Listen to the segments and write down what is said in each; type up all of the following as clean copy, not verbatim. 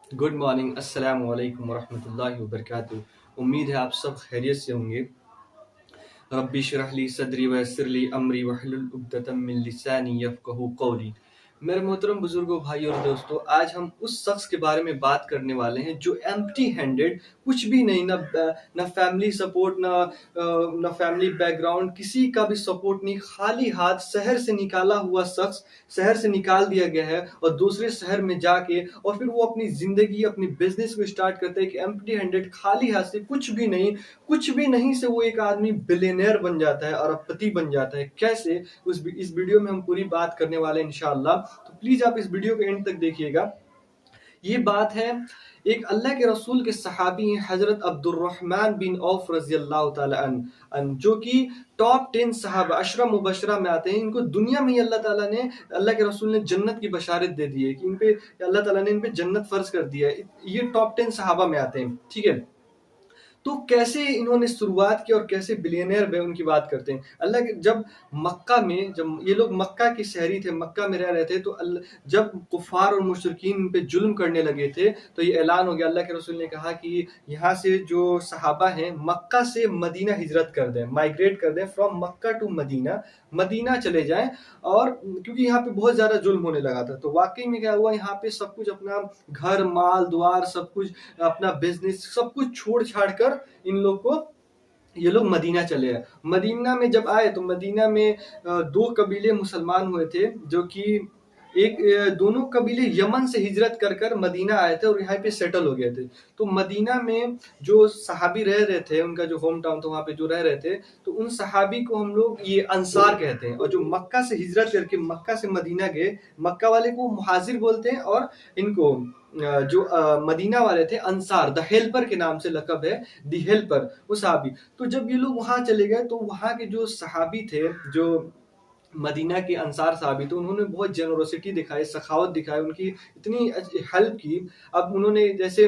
Good morning, अस्सलाम वालेकुम वरहमतुल्लाहि वबरकातुहू। उम्मीद है आप सब खैरियत से होंगे। रब्बी इश्रह ली सदरी वयस्सिर ली अमरी वहलुल उक़दतम मिन लिसानी यफ़क़हू क़ौली। मेरे मोहतरम बुजुर्गों, भाइयों और दोस्तों, आज हम उस शख्स के बारे में बात करने वाले हैं जो एम्प्टी हैंडेड, कुछ भी नहीं, ना फैमिली सपोर्ट, ना फैमिली बैकग्राउंड, किसी का भी सपोर्ट नहीं, खाली हाथ शहर से निकाला हुआ शख्स, शहर से निकाल दिया गया है और दूसरे शहर में जाके और फिर वो अपनी जिंदगी, अपनी बिजनेस को स्टार्ट करता है कि एम्प्टी हैंडेड, खाली हाथ से, कुछ भी नहीं से वो एक आदमी बिलियनर बन जाता है, अरबपति बन जाता है। कैसे? इस वीडियो में हम पूरी बात करने वाले हैं इंशाअल्लाह। तो प्लीज आप इस वीडियो को एंड तक देखिएगा। ये बात है एक अल्लाह के रसूल के सहाबी हैं, हजरत अब्दुर्रहमान बिन औफ रजी अल्लाह ताला अन, जो कि टॉप 10 सहाबा अशरा मुबशरा में आते हैं। इनको दुनिया में ही अल्लाह के रसूल ने जन्नत की बशारत दे दी है कि इन पे अल्लाह ताला ने इन पे जन्नत फर्ज कर दिया है। ये टॉप 10 सहाबा में आते हैं, ठीक है। तो कैसे इन्होंने शुरुआत की और कैसे बिलियनर बने, उनकी बात करते हैं। अल्लाह के जब मक्का में, जब ये लोग मक्का के शहरी थे, मक्का में रह रहे थे, तो जब कुफार और मुशरिकीन इन पे जुल्म करने लगे थे, तो ये ऐलान हो गया, अल्लाह के रसूल ने कहा कि यहाँ से जो सहाबा हैं मक्का से मदीना हिजरत कर दें, माइग्रेट कर दें, फ्रॉम मक्का टू मदीना, मदीना चले जाएं। और क्योंकि यहाँ पे बहुत ज्यादा जुल्म होने लगा था, तो वाकई में क्या हुआ, यहाँ पे सब कुछ, अपना घर, माल, द्वार, सब कुछ, अपना बिजनेस, सब कुछ छोड़ छाड़ कर इन लोग को, ये लोग मदीना चले आए। मदीना में जब आए तो मदीना में दो कबीले मुसलमान हुए थे, जो कि दोनों कबीले यमन से हिजरत कर कर मदीना आए थे और यहाँ पे सेटल हो गए थे। तो मदीना में जो सहाबी रह रहे थे, उनका जो होम टाउन था, वहाँ पे जो रह रहे थे, तो उन सहाबी को हम लोग ये अंसार कहते हैं। और जो मक्का से हिजरत करके मक्का से मदीना गए, मक्का वाले को मुहाजिर बोलते हैं, और इनको जो मदीना वाले थे, अंसार, द हेल्पर के नाम से लकब है, द हेल्पर, वो सहाबी। तो जब ये लोग वहां चले गए, तो वहां के जो सहाबी थे, जो मदीना के अंसार सहाबी, तो उन्होंने बहुत जेनरोसिटी दिखाई, सखावत दिखाई, उनकी इतनी हेल्प की। अब उन्होंने जैसे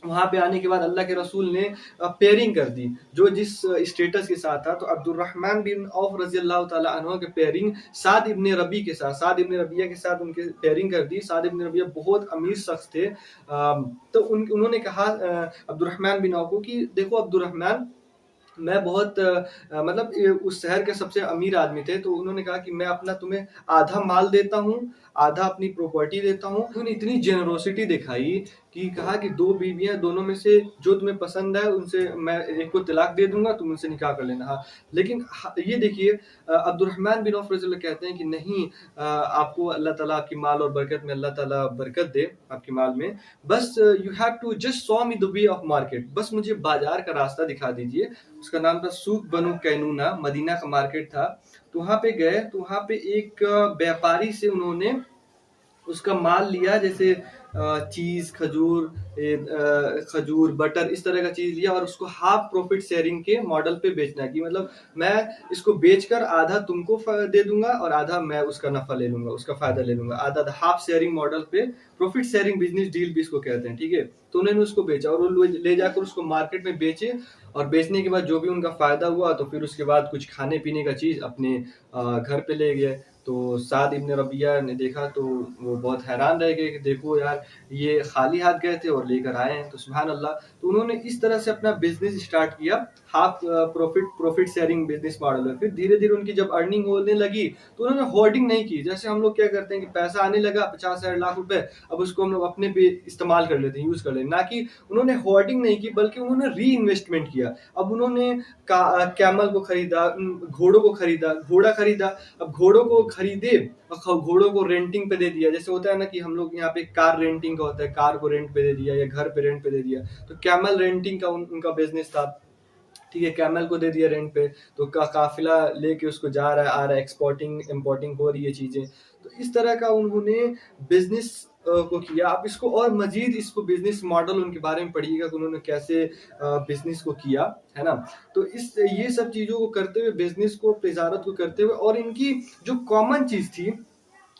वहां पे आने के बाद अल्लाह के रसूल ने पेयरिंग कर दी, जो जिस स्टेटस के साथ था। तो अब्दुर्रहमान बिन औफ रजी अल्लाह ताला अन्हु के पेयरिंग साद इब्ने रबी के साथ, साद इब्ने रबिया के साथ उनके पेयरिंग कर दी। साद इब्ने रबिया बहुत अमीर शख्स थे। तो उन्होंने कहा अब्दुर्रहमान बिन औफ को कि देखो अब्दुर्रहमान, मैं बहुत मतलब उस शहर के सबसे अमीर आदमी थे, तो उन्होंने कहा कि मैं अपना तुम्हें आधा माल देता हूँ, आधा अपनी प्रॉपर्टी देता हूँ। उन्होंने इतनी जेनरोसिटी दिखाई कि कहा कि दो बीवियां, दोनों में से जो तुम्हें पसंद है उनसे मैं एक को तलाक दे दूंगा, तुम उनसे निकाह कर लेना। हाँ, लेकिन ये देखिए, अब्दुर्रहमान बिन औफ रज़ियल्लाहु कहते हैं कि नहीं, आपको अल्लाह ताला आपकी माल और बरकत में अल्लाह ताला बरकत दे आपके माल में, बस you have to just show me the way of market, बस मुझे बाजार का रास्ता दिखा दीजिए। उसका नाम था सूक बनु कैनूना, मदीना का मार्केट था। तो वहां पे गए, तो वहां पे एक व्यापारी से उन्होंने उसका माल लिया, जैसे चीज, खजूर, बटर, इस तरह का चीज लिया, और उसको हाफ प्रॉफिट शेयरिंग के मॉडल पे बेचना, कि मतलब मैं इसको बेचकर आधा तुमको दे दूंगा और आधा मैं उसका नफा ले लूंगा, उसका फायदा ले लूंगा, आधा हाफ शेयरिंग मॉडल पे, प्रॉफिट शेयरिंग बिजनेस डील भी इसको कहते हैं, ठीक है। तो उन्होंने उसको बेचा और वो ले जाकर उसको मार्केट में बेचे, और बेचने के बाद जो भी उनका फायदा हुआ, तो फिर उसके बाद कुछ खाने पीने का चीज अपने घर पे ले गए। तो साद इब्ने रबिया ने देखा, तो वो बहुत हैरान रह गए कि देखो यार, ये खाली हाथ गए थे और लेकर आए हैं, तो सुभान अल्लाह। तो उन्होंने इस तरह से अपना बिजनेस स्टार्ट किया, half profit sharing business model है। फिर धीरे धीरे उनकी जब अर्निंग होने लगी, तो उन्होंने होर्डिंग नहीं की। जैसे हम लोग क्या करते हैं कि पैसा आने लगा 50,000 लाख रुपए, अब उसको हम लोग अपने पे इस्तेमाल कर लेते हैं, यूज कर लेते हैं, ना कि उन्होंने होर्डिंग नहीं की, बल्कि उन्होंने री इन्वेस्टमेंट किया। अब उन्होंने कैमल को खरीदा, घोड़ों को खरीदा, घोड़ा खरीदा। अब घोड़ों को खरीदे और घोड़ों को रेंटिंग पे दे दिया। जैसे होता है ना कि हम लोग यहाँ पे कार रेंटिंग का होता है, कार को रेंट पे दे दिया या घर पे रेंट पे दे दिया। तो कैमल रेंटिंग का उनका बिजनेस था, ठीक है। कैमल को दे दिया रेंट पे, तो काफिला लेके उसको जा रहा है, आ रहा है, एक्सपोर्टिंग इम्पोर्टिंग हो रही है चीजें। तो इस तरह का उन्होंने बिजनेस को किया। आप इसको और मजीद, इसको बिजनेस मॉडल उनके बारे में पढ़िएगा कि उन्होंने कैसे बिजनेस को किया, है ना। तो ये सब चीजों को करते हुए, बिजनेस को, तिजारत को करते हुए, और इनकी जो कॉमन चीज थी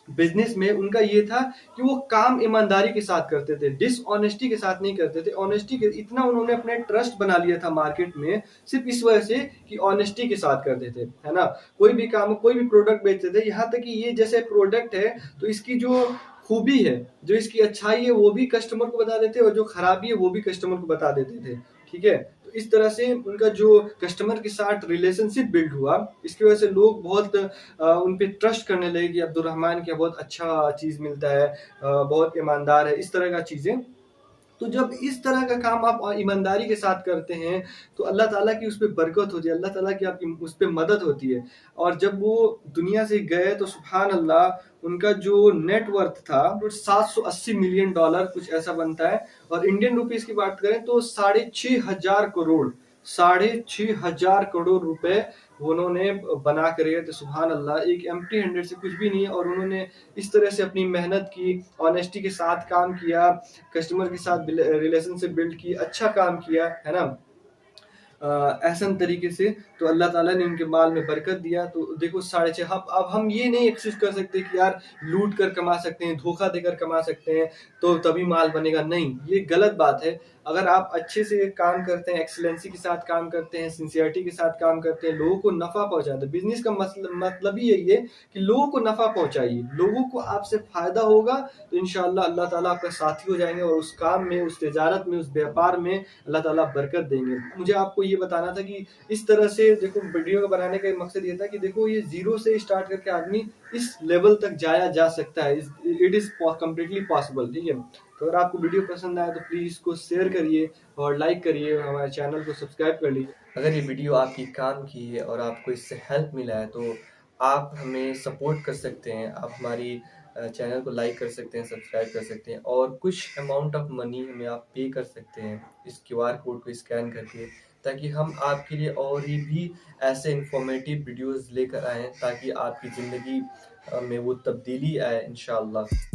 बिजनेस में, उनका ये था कि वो काम ईमानदारी के साथ करते थे, डिसऑनेस्टी के साथ नहीं करते थे। ऑनेस्टी के इतना उन्होंने अपने ट्रस्ट बना लिया था मार्केट में, सिर्फ इस वजह से कि ऑनेस्टी के साथ करते थे, है ना। कोई भी काम, कोई भी प्रोडक्ट बेचते थे, यहाँ तक कि ये जैसे प्रोडक्ट है, तो इसकी जो खूबी है, जो इसकी अच्छाई है वो भी कस्टमर को बता देते और जो खराबी है वो भी कस्टमर को बता देते थे। ठीक है, तो इस तरह से उनका जो कस्टमर के साथ रिलेशनशिप बिल्ड हुआ, इसकी वजह से लोग बहुत उन पे ट्रस्ट करने लगे कि अब्दुर्रहमान क्या बहुत अच्छा चीज़ मिलता है, बहुत ईमानदार है, इस तरह का चीज़ें। तो जब इस तरह का काम आप ईमानदारी के साथ करते हैं, तो अल्लाह ताला की उस पे बरकत होती है, अल्लाह ताला की आपकी उस पे मदद होती है। और जब वो दुनिया से गए तो सुभान अल्लाह, उनका जो नेट वर्थ था वो 780 मिलियन डॉलर कुछ ऐसा बनता है। और इंडियन रुपीस की बात करें तो 6,500 करोड़, 6,500 करोड़ रुपए उन्होंने बना कर गए थे। सुभान अल्लाह, एक एम्प्टी हैंडेड से कुछ भी नहीं है। और उन्होंने इस तरह से अपनी मेहनत की, ऑनेस्टी के साथ काम किया, कस्टमर के साथ रिलेशनशिप बिल्ड की, अच्छा काम किया, है ना, एहसन तरीके से। तो अल्लाह ताला ने उनके माल में बरकत दिया। तो देखो 6.5, अब हम ये नहीं एक्सेस कर सकते कि यार लूट कर कमा सकते हैं, धोखा देकर कमा सकते हैं तो तभी माल बनेगा, नहीं, ये गलत बात है। अगर आप अच्छे से काम करते हैं, एक्सीलेंसी के साथ काम करते हैं, सिंसियरिटी के साथ काम करते हैं, लोगों को नफ़ा पहुंचाते हैं, बिजनेस का मतलब ही यही है कि लोगों को नफ़ा पहुंचाइए, लोगों को आपसे फ़ायदा होगा तो इंशाअल्लाह अल्लाह ताला आपका साथी हो जाएंगे और उस काम में, उस तिजारत में, उस व्यापार में अल्लाह ताला बरकत देंगे। मुझे आपको ये बताना था कि इस तरह से देखो, वीडियो बनाने का मकसद ये था कि देखो ये जीरो से स्टार्ट करके आदमी इस लेवल तक जाया जा सकता है, इट इज़ कम्प्लीटली पॉसिबल। ठीक है, तो अगर आपको वीडियो पसंद आया तो प्लीज़ इसको शेयर करिए और लाइक करिए, हमारे चैनल को सब्सक्राइब कर लीजिए। अगर ये वीडियो आपकी काम की है और आपको इससे हेल्प मिला है तो आप हमें सपोर्ट कर सकते हैं। आप हमारी चैनल को लाइक कर सकते हैं, सब्सक्राइब कर सकते हैं और कुछ अमाउंट ऑफ मनी हमें आप पे कर सकते हैं इस क्यूआर कोड को स्कैन करके, ताकि हम आपके लिए और भी ऐसे इंफॉर्मेटिव वीडियोस लेकर आएँ ताकि आपकी ज़िंदगी में वो तब्दीली आए इंशाअल्लाह।